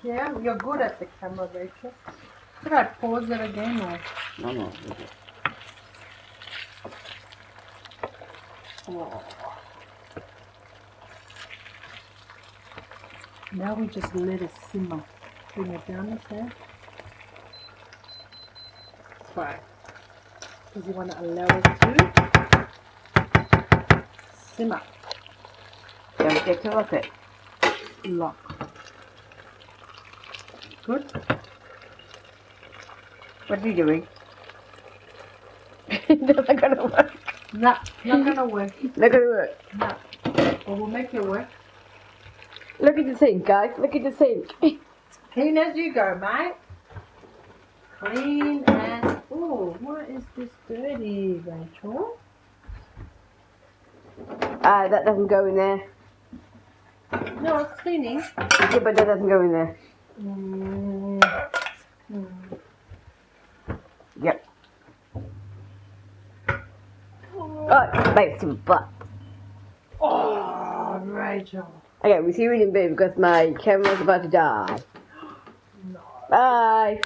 Yeah, you're good at the camera, Rachel. Should I pause it again or? No. Oh. Now we just let it simmer. Bring it down a bit. Right. Because you want to allow it to simmer. Don't get to look it. Lock. Good. What are you doing? That's not gonna work. No, not gonna work. Not gonna work. No. But we'll make it work. Look at the sink, guys. Look at the sink. Clean as you go, mate. Clean as... Oh, what is this dirty, Rachel? That doesn't go in there. No, it's cleaning. Yeah, but that doesn't go in there. Yep. Oh, thanks to my butt. Oh, Rachel. Okay, we'll see you in a bit because my camera's about to die. No. Bye.